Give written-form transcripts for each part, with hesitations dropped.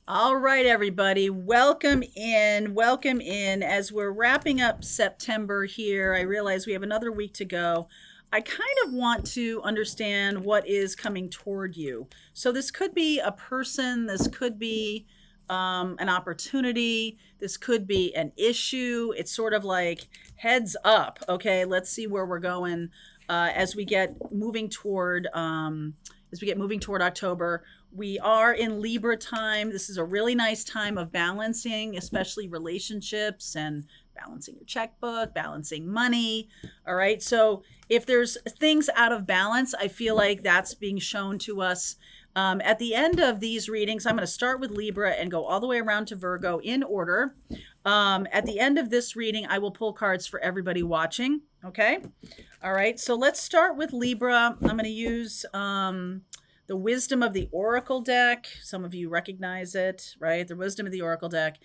All right, everybody, welcome in. Welcome in. As we're wrapping up September here, I realize we have another week to go. I kind of want to understand what is coming toward you. So, this could be a person, this could be an opportunity, this could be an issue. It's sort of like heads up. Okay, let's see where we're going as we get moving toward. As we get moving toward October, we are in Libra time. This is a really nice time of balancing, especially relationships and balancing your checkbook, balancing money. All right. So if there's things out of balance, I feel like that's being shown to us. At the end of these readings, I'm going to start with Libra and go all the way around to Virgo in order. At the end of this reading, I will pull cards for everybody watching. Okay. All right. So let's start with Libra. I'm going to use the Wisdom of the Oracle deck. Some of you recognize it, right? The Wisdom of the Oracle deck.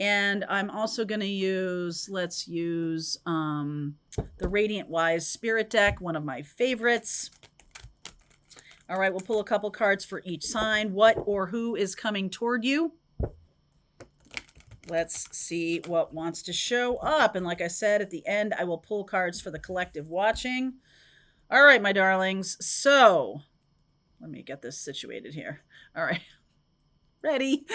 And I'm also going to use, let's use the Radiant Wise Spirit deck, one of my favorites. All right, we'll pull a couple cards for each sign. What or who is coming toward you? Let's see what wants to show up. And like I said, at the end, I will pull cards for the collective watching. All right, my darlings. So let me get this situated here. All right. Ready?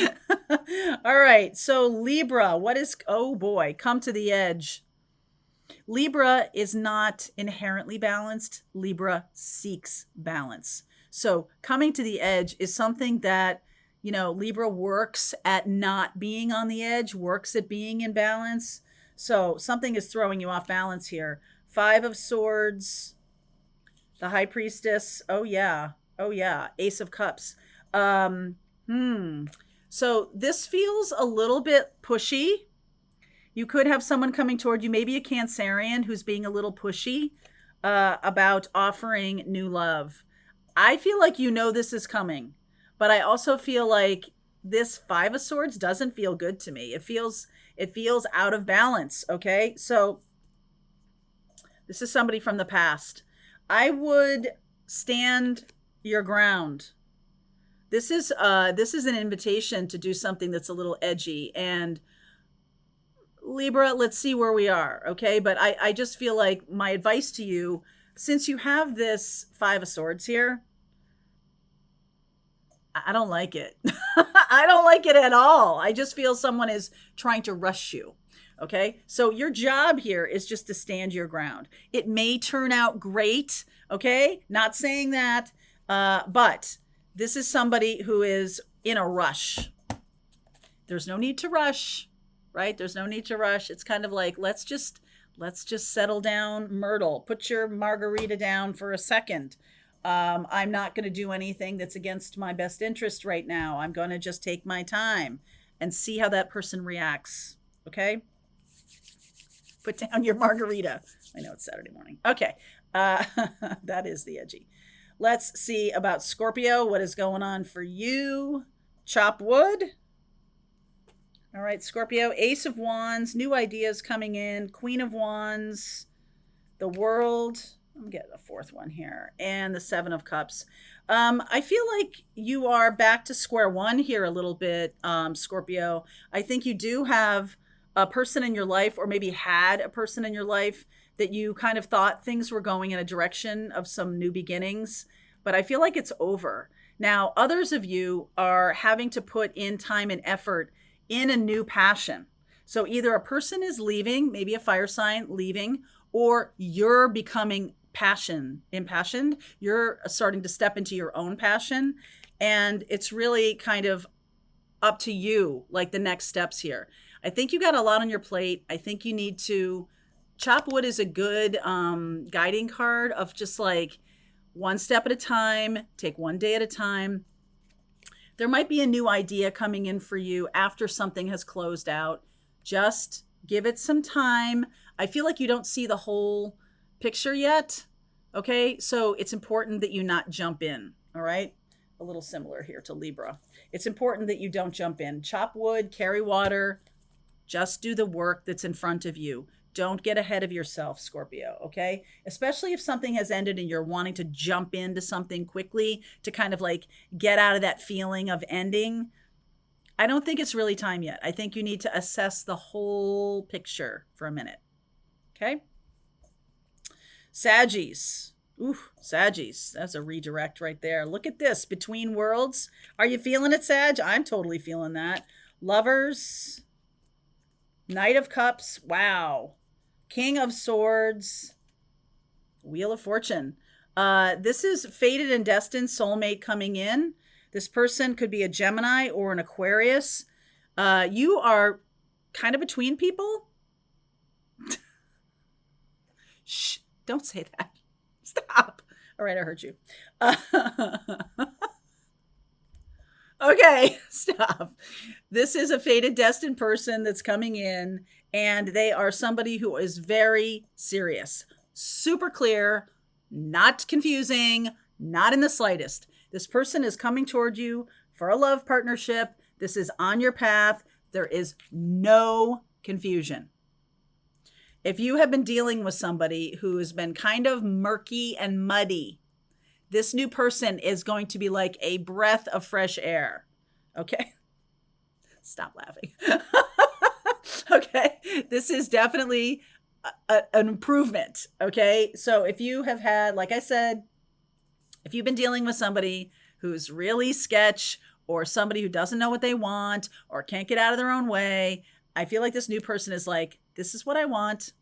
All right. So Libra, oh boy, come to the edge. Libra is not inherently balanced. Libra seeks balance. So coming to the edge is something that, Libra works at not being on the edge, works at being in balance. So something is throwing you off balance here. 5 of Swords, the High Priestess. Oh yeah. Ace of Cups. So this feels a little bit pushy. You could have someone coming toward you, maybe a Cancerian who's being a little pushy about offering new love. I feel like this is coming, but I also feel like this 5 of Swords doesn't feel good to me. It feels out of balance, okay? So this is somebody from the past. I would stand your ground. This is an invitation to do something that's a little edgy. And Libra, let's see where we are, okay? But I just feel like my advice to you, since you have this 5 of Swords here, I don't like it. I don't like it at all. I just feel someone is trying to rush you. Okay. So your job here is just to stand your ground. It may turn out great. Okay. Not saying that. But this is somebody who is in a rush. There's no need to rush, right? There's no need to rush. It's kind of like, let's just settle down. Myrtle, put your margarita down for a second. I'm not going to do anything that's against my best interest right now. I'm going to just take my time and see how that person reacts. Okay. Put down your margarita. I know it's Saturday morning. Okay. That is the edgy. Let's see about Scorpio. What is going on for you? Chop wood. All right, Scorpio. Ace of Wands. New ideas coming in. Queen of Wands. The World. I'm getting a 4th one here. And the 7 of Cups. I feel like you are back to square one here a little bit, Scorpio. I think you do have a person in your life, or maybe had a person in your life that you kind of thought things were going in a direction of some new beginnings, but I feel like it's over. Now, others of you are having to put in time and effort in a new passion. So either a person is leaving, maybe a fire sign leaving, or you're becoming impassioned. You're starting to step into your own passion. And it's really kind of up to you, like the next steps here. I think you got a lot on your plate. I think you need to chop wood is a good guiding card of just like one step at a time, take one day at a time. There might be a new idea coming in for you after something has closed out. Just give it some time. I feel like you don't see the whole picture yet. Okay, so it's important that you not jump in. All right, a little similar here to Libra. It's important that you don't jump in. Chop wood, carry water. Just do the work that's in front of you. Don't get ahead of yourself, Scorpio, okay? Especially if something has ended and you're wanting to jump into something quickly to kind of like get out of that feeling of ending. I don't think it's really time yet. I think you need to assess the whole picture for a minute. Okay? Saggies. Ooh, Saggies. That's a redirect right there. Look at this. Between worlds. Are you feeling it, Sag? I'm totally feeling that. Lovers. Knight of Cups. Wow. King of Swords. Wheel of Fortune. This is fated and destined soulmate coming in. This person could be a Gemini or an Aquarius. You are kind of between people. Shh, don't say that. Stop. All right, I heard you. Okay, stop. This is a fated destined person that's coming in, and they are somebody who is very serious, super clear, not confusing, not in the slightest. This person is coming toward you for a love partnership. This is on your path. There is no confusion. If you have been dealing with somebody who has been kind of murky and muddy, this new person is going to be like a breath of fresh air. Okay? Stop laughing. Okay? This is definitely an improvement. Okay? So if you have had, like I said, if you've been dealing with somebody who's really sketch or somebody who doesn't know what they want or can't get out of their own way, I feel like this new person is like, this is what I want.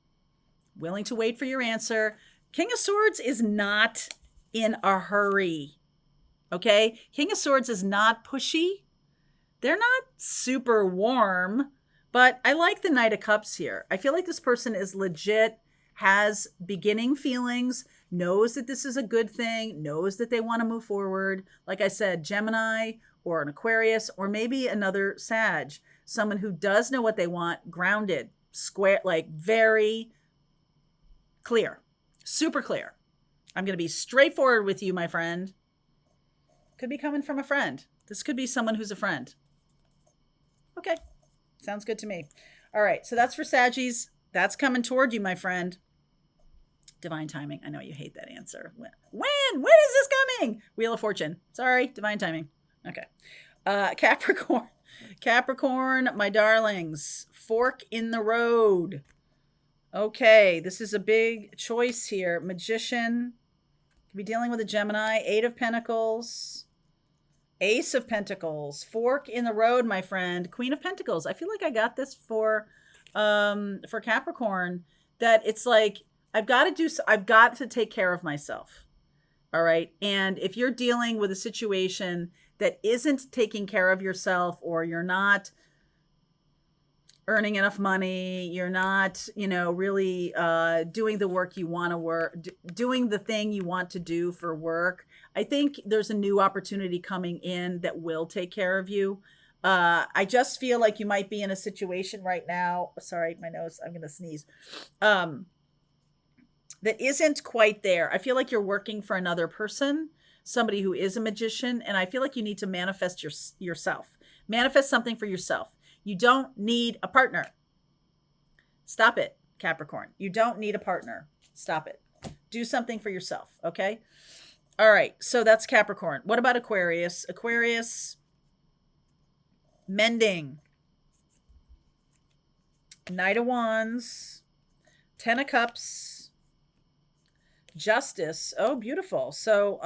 Willing to wait for your answer. King of Swords is not in a hurry. Okay? King of Swords is not pushy. They're not super warm, but I like the Knight of Cups here. I feel like this person is legit, has beginning feelings, knows that this is a good thing, knows that they want to move forward. Like I said, Gemini or an Aquarius or maybe another Sag, someone who does know what they want, grounded, square, like very clear, super clear. I'm going to be straightforward with you, my friend. Could be coming from a friend. This could be someone who's a friend. Okay. Sounds good to me. All right. So that's for Saggies. That's coming toward you, my friend. Divine timing. I know you hate that answer. When is this coming? Wheel of Fortune. Sorry. Divine timing. Okay. Capricorn. Capricorn, my darlings. Fork in the road. Okay. This is a big choice here. Magician. Could be dealing with a Gemini. 8 of Pentacles. Ace of Pentacles. Fork in the road, my friend. Queen of Pentacles. I feel like I got this for Capricorn, that it's like, I've got to take care of myself. All right. And if you're dealing with a situation that isn't taking care of yourself, or you're not earning enough money, you're not, really doing the work you want to work, doing the thing you want to do for work, I think there's a new opportunity coming in that will take care of you. I just feel like you might be in a situation right now. Sorry, my nose, I'm going to sneeze. That isn't quite there. I feel like you're working for another person, somebody who is a magician. And I feel like you need to manifest yourself, manifest something for yourself. You don't need a partner. Stop it, Capricorn. You don't need a partner. Stop it. Do something for yourself. Okay. All right. So that's Capricorn. What about Aquarius? Aquarius, mending. Knight of Wands, 10 of Cups, Justice. Oh, beautiful. So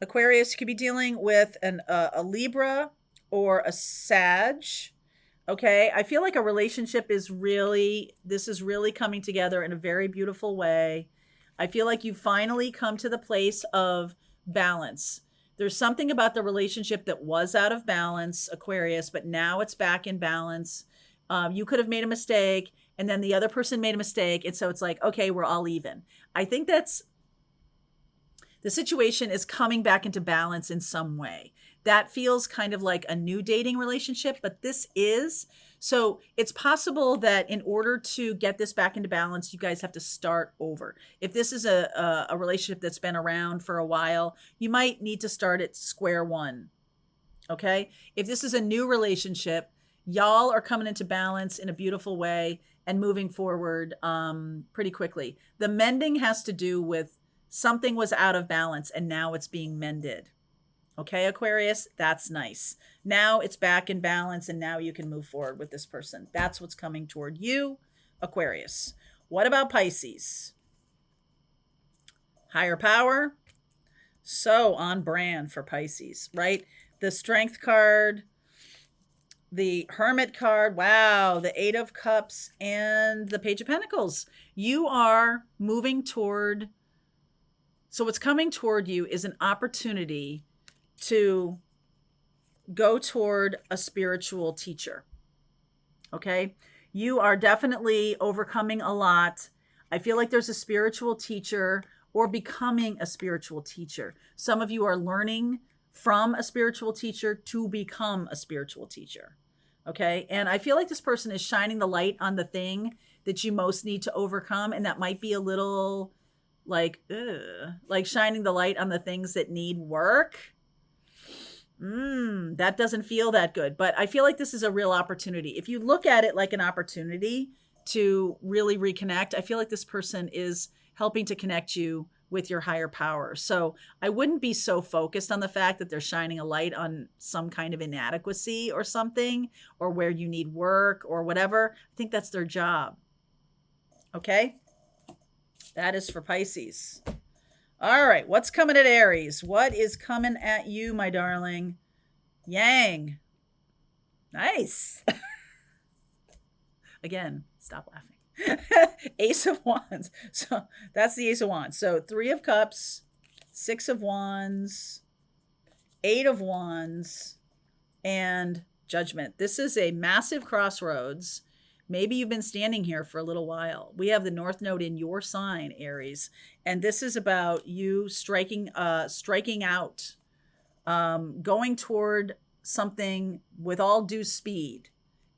Aquarius could be dealing with a Libra or a Sag. Okay. I feel like a relationship is really coming together in a very beautiful way. I feel like you finally come to the place of balance. There's something about the relationship that was out of balance, Aquarius, but now it's back in balance. You could have made a mistake, and then the other person made a mistake. And so it's like, okay, we're all even. I think that's the situation is coming back into balance in some way. That feels kind of like a new dating relationship, but this is. So it's possible that in order to get this back into balance, you guys have to start over. If this is a relationship that's been around for a while, you might need to start at square one. Okay. If this is a new relationship, y'all are coming into balance in a beautiful way and moving forward pretty quickly. The mending has to do with something was out of balance and now it's being mended. Okay, Aquarius, that's nice. Now it's back in balance, and now you can move forward with this person. That's what's coming toward you, Aquarius. What about Pisces? Higher power. So on brand for Pisces, right? The Strength card, the Hermit card, wow, the Eight of Cups, and the Page of Pentacles. You are moving toward, so what's coming toward you is an opportunity to go toward a spiritual teacher. Okay? You are definitely overcoming a lot. I feel like there's a spiritual teacher or becoming a spiritual teacher. Some of you are learning from a spiritual teacher to become a spiritual teacher. Okay? And I feel like this person is shining the light on the thing that you most need to overcome. And that might be a little like shining the light on the things that need work. That doesn't feel that good, but I feel like this is a real opportunity. If you look at it like an opportunity to really reconnect, I feel like this person is helping to connect you with your higher power. So I wouldn't be so focused on the fact that they're shining a light on some kind of inadequacy or something, or where you need work or whatever. I think that's their job. Okay? That is for Pisces. All right, what's coming at Aries? What is coming at you, my darling? Yang. Nice. Again, stop laughing. Ace of Wands. So that's the Ace of Wands. So 3 of Cups, 6 of Wands, 8 of Wands, and Judgment. This is a massive crossroads. Maybe you've been standing here for a little while. We have the North Node in your sign, Aries, and this is about you striking out, going toward something with all due speed.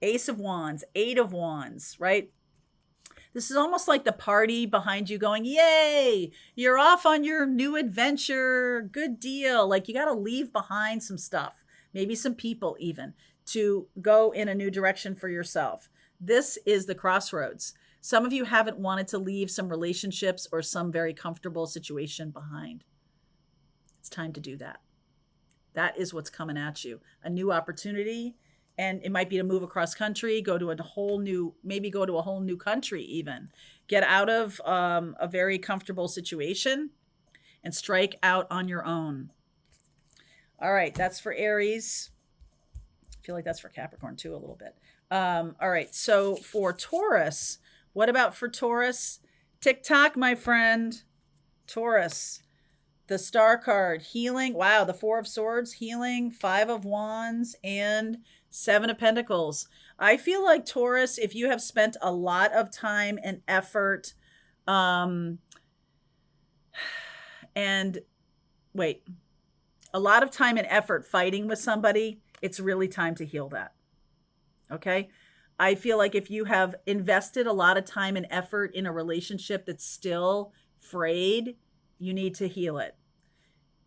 Ace of Wands, 8 of Wands, right? This is almost like the party behind you going, yay, you're off on your new adventure. Good deal. Like you got to leave behind some stuff, maybe some people even, to go in a new direction for yourself. This is the crossroads. Some of you haven't wanted to leave some relationships or some very comfortable situation behind. It's time to do that. That is what's coming at you. A new opportunity. And it might be to move across country, go to a whole new country even. Get out of a very comfortable situation and strike out on your own. All right, that's for Aries. I feel like that's for Capricorn too a little bit. All right, so for Taurus, what about for Taurus? TikTok, my friend. Taurus, the Star card, healing. Wow, the 4 of Swords, healing, 5 of Wands, and 7 of Pentacles. I feel like Taurus, if you have spent a lot of time and effort, a lot of time and effort fighting with somebody, it's really time to heal that. Okay? I feel like if you have invested a lot of time and effort in a relationship that's still frayed, you need to heal it.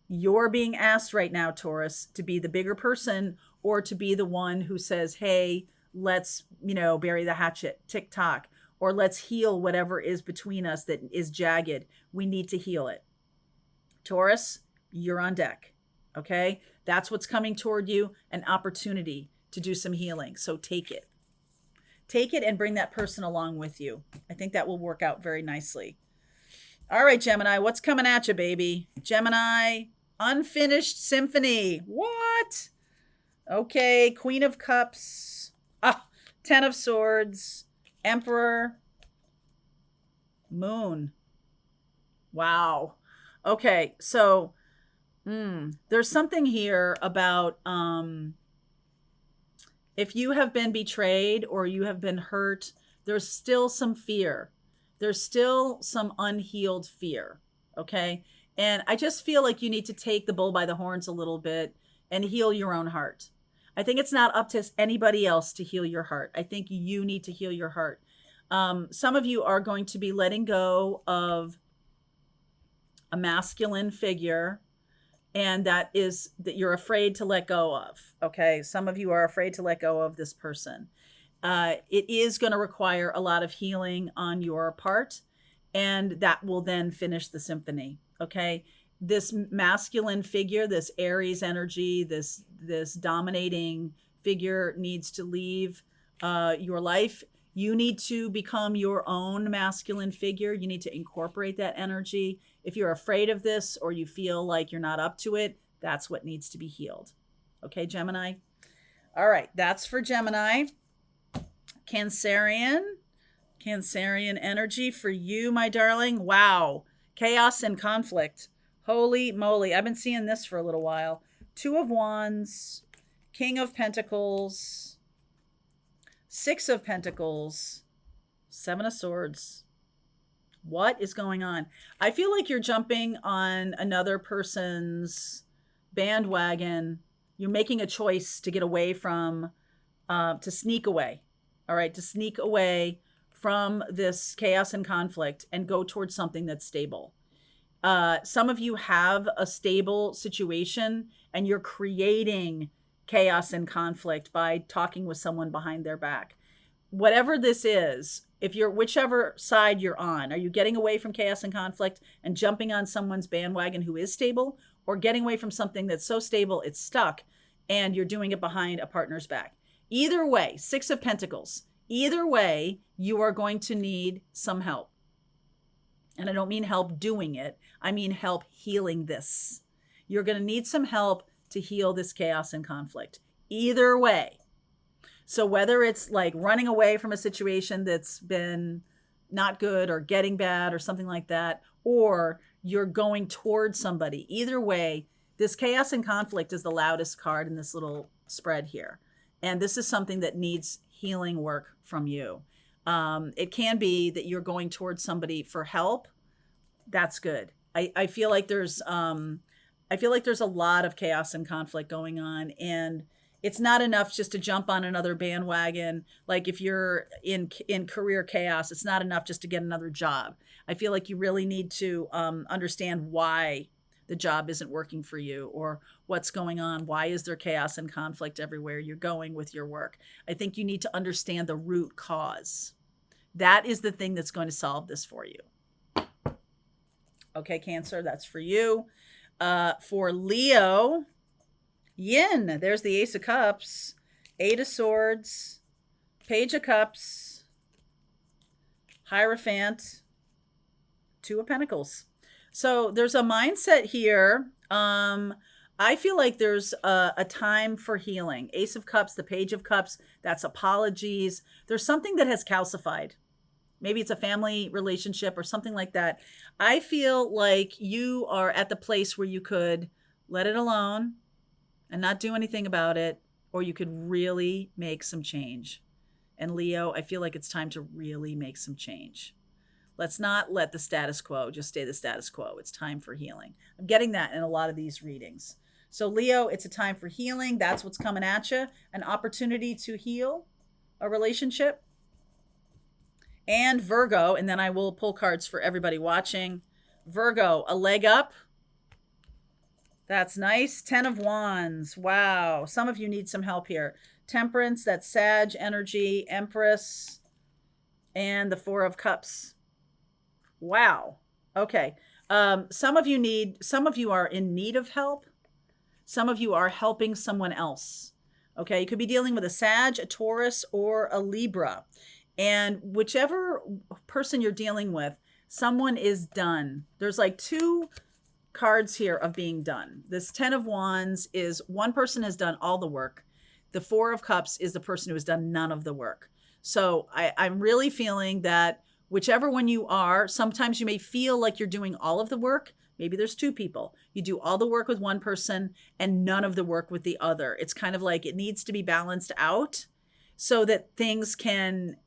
You're being asked right now, Taurus, to be the bigger person or to be the one who says, hey, let's, bury the hatchet, tick-tock, or let's heal whatever is between us that is jagged. We need to heal it. Taurus, you're on deck. Okay? That's what's coming toward you, an opportunity to do some healing. So take it. Take it and bring that person along with you. I think that will work out very nicely. All right, Gemini, what's coming at you, baby? Gemini, unfinished symphony. What? Okay, Queen of Cups. 10 of Swords. Emperor. Moon. Wow. Okay, so there's something here about if you have been betrayed or you have been hurt, there's still some fear. There's still some unhealed fear, okay? And I just feel like you need to take the bull by the horns a little bit and heal your own heart. I think it's not up to anybody else to heal your heart. I think you need to heal your heart. Some of you are going to be letting go of a masculine figure, and that you're afraid to let go of, okay? Some of you are afraid to let go of this person. It is going to require a lot of healing on your part, and that will then finish the symphony, okay? this masculine figure, this Aries energy, this dominating figure needs to leave your life. You need to become your own masculine figure. You need to incorporate that energy. If you're afraid of this or you feel like you're not up to it, that's what needs to be healed. Okay, Gemini? All right, that's for Gemini. Cancerian energy for you, my darling. Wow. Chaos and conflict. Holy moly. I've been seeing this for a little while. Two of Wands, King of Pentacles, Six of Pentacles, Seven of Swords. What is going on? I feel like you're jumping on another person's bandwagon. You're making a choice to get away from, to sneak away. All right, to sneak away from this chaos and conflict and go towards something that's stable. Some of you have a stable situation and you're creating chaos and conflict by talking with someone behind their back. Whatever this is, if you're whichever side you're on, are you getting away from chaos and conflict and jumping on someone's bandwagon who is stable, or getting away from something that's so stable it's stuck and you're doing it behind a partner's back? Either way, Six of Pentacles, either way, you are going to need some help. And I don't mean help doing it. I mean help healing this. You're going to need some help to heal this chaos and conflict. Either way. So whether it's like running away from a situation that's been not good or getting bad or something like that, or you're going towards somebody, either way, this chaos and conflict is the loudest card in this little spread here. And this is something that needs healing work from you. It can be that you're going towards somebody for help. That's good. I feel like there's a lot of chaos and conflict going on, and it's not enough just to jump on another bandwagon. Like if you're in career chaos, it's not enough just to get another job. I feel like you really need to understand why the job isn't working for you, or what's going on. Why is there chaos and conflict everywhere you're going with your work? I think you need to understand the root cause. That is the thing that's going to solve this for you. Okay, Cancer, that's for you. For Leo, Yin, there's the Ace of Cups, Eight of Swords, Page of Cups, Hierophant, Two of Pentacles. So there's a mindset here. I feel like there's a time for healing. Ace of Cups, the Page of Cups, that's apologies. There's something that has calcified. Maybe it's a family relationship or something like that. I feel like you are at the place where you could let it alone and not do anything about it, or you could really make some change. And Leo, I feel like it's time to really make some change. Let's not let the status quo just stay the status quo. It's time for healing. I'm getting that in a lot of these readings. So Leo, it's a time for healing. That's what's coming at you. An opportunity to heal a relationship. And Virgo, and then I will pull cards for everybody watching. Virgo, a leg up. That's nice. 10 of Wands. Wow. Some of you need some help here. Temperance, that's Sag energy. Empress, and the Four of Cups. Wow. Okay. Some of you are in need of help. Some of you are helping someone else. Okay. You could be dealing with a Sag, a Taurus, or a Libra. And whichever person you're dealing with, someone is done. There's like two cards here of being done. This 10 of Wands is one person has done all the work. The Four of Cups is the person who has done none of the work. So I'm really feeling that whichever one you are, sometimes you may feel like you're doing all of the work. Maybe there's two people. You do all the work with one person and none of the work with the other. It's kind of like it needs to be balanced out so that things can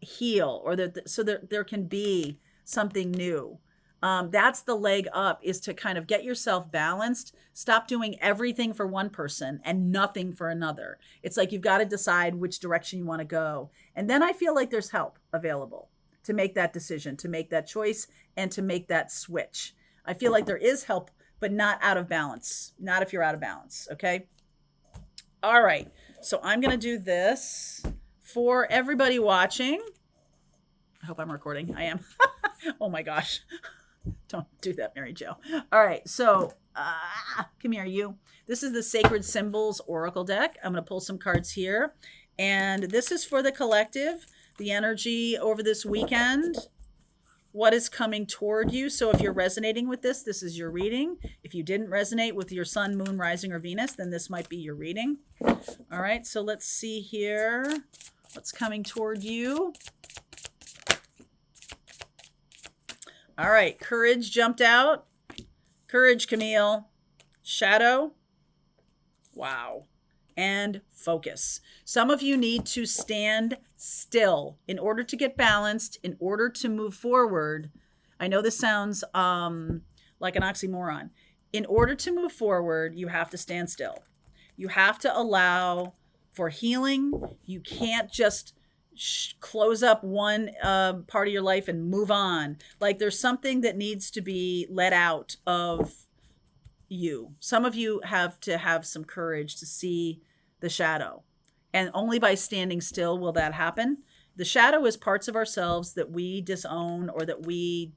heal, or so that there can be something new. That's the leg up, is to kind of get yourself balanced. Stop doing everything for one person and nothing for another. It's like you've got to decide which direction you want to go. And then I feel like there's help available to make that decision, to make that choice, and to make that switch. I feel like there is help, but not out of balance. Not if you're out of balance. Okay. All right. So I'm going to do this for everybody watching. I hope I'm recording. I am. Oh my gosh. Don't do that, Mary Jo. All right, so come here, you. This is the Sacred Symbols Oracle deck. I'm going to pull some cards here. And this is for the collective, the energy over this weekend, what is coming toward you. So if you're resonating with this, this is your reading. If you didn't resonate with your sun, moon, rising, or Venus, then this might be your reading. All right, so let's see here what's coming toward you. All right, courage jumped out. Courage, Camille. Shadow. Wow. And focus. Some of you need to stand still in order to get balanced, in order to move forward. I know this sounds like an oxymoron. In order to move forward, you have to stand still. You have to allow for healing. You can't just close up one part of your life and move on. Like there's something that needs to be let out of you. Some of you have to have some courage to see the shadow. And only by standing still will that happen. The shadow is parts of ourselves that we disown or that we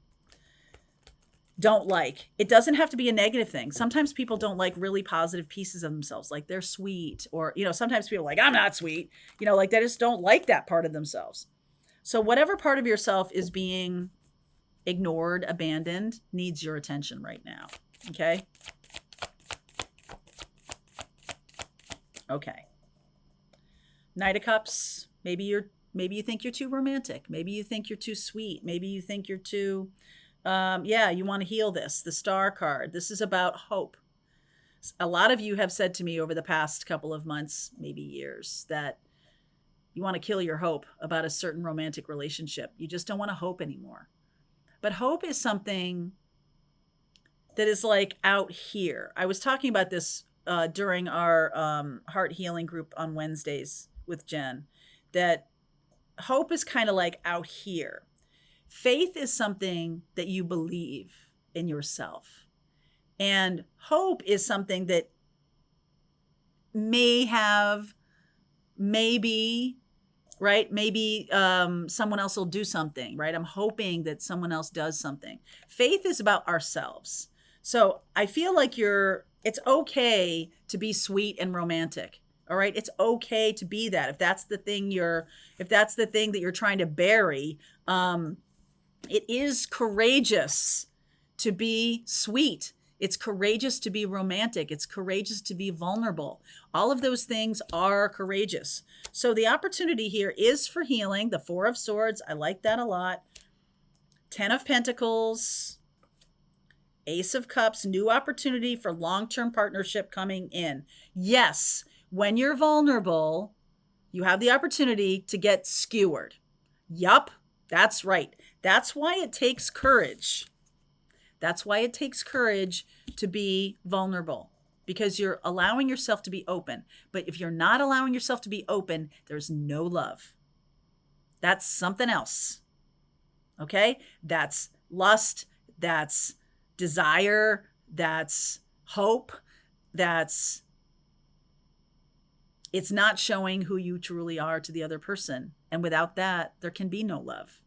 don't like. It doesn't have to be a negative thing. Sometimes people don't like really positive pieces of themselves, like they're sweet, or, sometimes people are like, I'm not sweet, like they just don't like that part of themselves. So whatever part of yourself is being ignored, abandoned, needs your attention right now. Okay. Okay. Knight of Cups. Maybe you think you're too romantic. Maybe you think you're too sweet. Maybe you think you're too, you want to heal this. The Star card. This is about hope. A lot of you have said to me over the past couple of months, maybe years, that you want to kill your hope about a certain romantic relationship. You just don't want to hope anymore. But hope is something that is like out here. I was talking about this during our heart healing group on Wednesdays with Jen, that hope is kind of like out here. Faith is something that you believe in yourself. And hope is something that maybe, right? Maybe someone else will do something, right? I'm hoping that someone else does something. Faith is about ourselves. So I feel like it's okay to be sweet and romantic. All right. It's okay to be that. If that's the thing that you're trying to bury, it is courageous to be sweet. It's courageous to be romantic. It's courageous to be vulnerable. All of those things are courageous. So the opportunity here is for healing. The Four of Swords. I like that a lot. 10 of Pentacles. Ace of Cups. New opportunity for long-term partnership coming in. Yes. When you're vulnerable, you have the opportunity to get skewered. Yup, that's right. That's why it takes courage. That's why it takes courage to be vulnerable, because you're allowing yourself to be open. But if you're not allowing yourself to be open, there's no love. That's something else. Okay? That's lust. That's desire. That's hope. It's not showing who you truly are to the other person. And without that, there can be no love.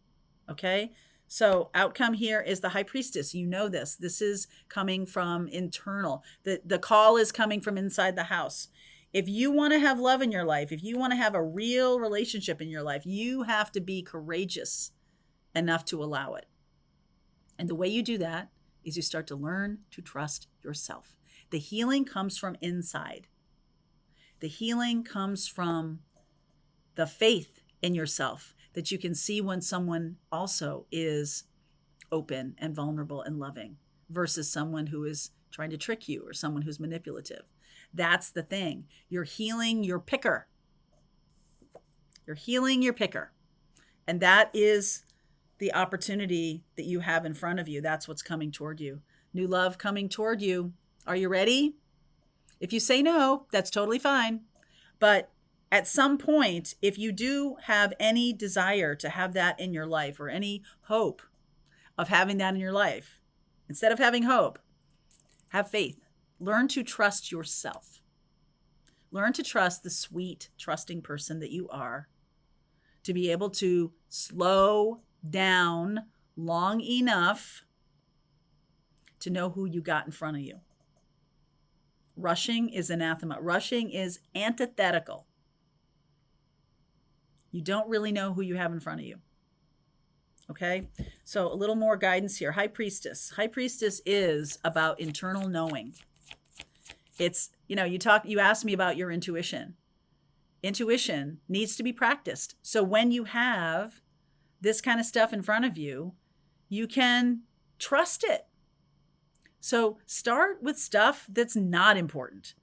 Okay? So outcome here is the High Priestess. You know this. This is coming from internal. The call is coming from inside the house. If you want to have love in your life, if you want to have a real relationship in your life, you have to be courageous enough to allow it. And the way you do that is you start to learn to trust yourself. The healing comes from inside. The healing comes from the faith in yourself, that you can see when someone also is open and vulnerable and loving versus someone who is trying to trick you or someone who's manipulative. That's the thing. You're healing your picker. You're healing your picker. And that is the opportunity that you have in front of you. That's what's coming toward you. New love coming toward you. Are you ready? If you say no, that's totally fine. But at some point, if you do have any desire to have that in your life or any hope of having that in your life, instead of having hope, have faith. Learn to trust yourself. Learn to trust the sweet, trusting person that you are, to be able to slow down long enough to know who you got in front of you. Rushing is anathema. Rushing is antithetical. You don't really know who you have in front of you. Okay? So a little more guidance here. High Priestess. High Priestess is about internal knowing. It's, you asked me about your intuition. Intuition needs to be practiced. So when you have this kind of stuff in front of you, you can trust it. So start with stuff that's not important.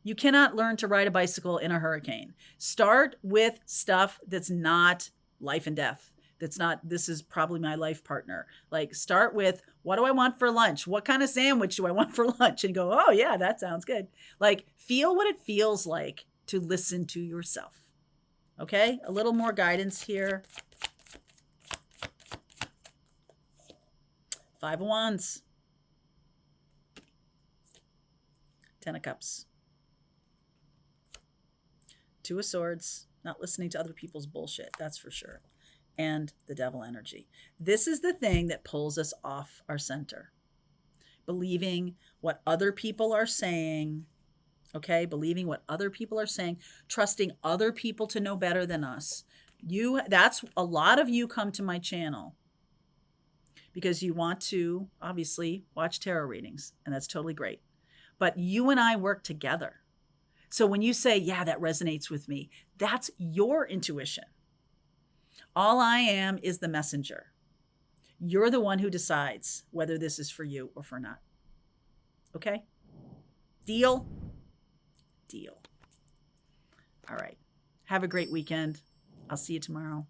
You cannot learn to ride a bicycle in a hurricane. Start with stuff that's not life and death. That's not, this is probably my life partner. Like, start with, what do I want for lunch? What kind of sandwich do I want for lunch? And go, oh yeah, that sounds good. Like, feel what it feels like to listen to yourself. Okay, a little more guidance here. Five of Wands. Ten of Cups. Two of Swords. Not listening to other people's bullshit, that's for sure. And the Devil energy. This is the thing that pulls us off our center. Believing what other people are saying. Okay, believing what other people are saying, trusting other people to know better than us. That's a lot of you come to my channel because you want to obviously watch tarot readings, and that's totally great. But you and I work together. So when you say, yeah, that resonates with me, that's your intuition. All I am is the messenger. You're the one who decides whether this is for you or for not. Okay? Deal? Deal. All right. Have a great weekend. I'll see you tomorrow.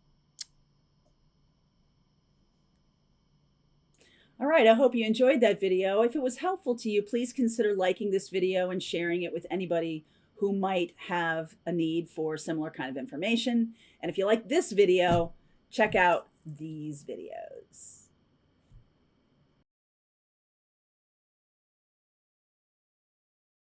All right, I hope you enjoyed that video. If it was helpful to you, please consider liking this video and sharing it with anybody who might have a need for similar kind of information. And if you like this video, check out these videos.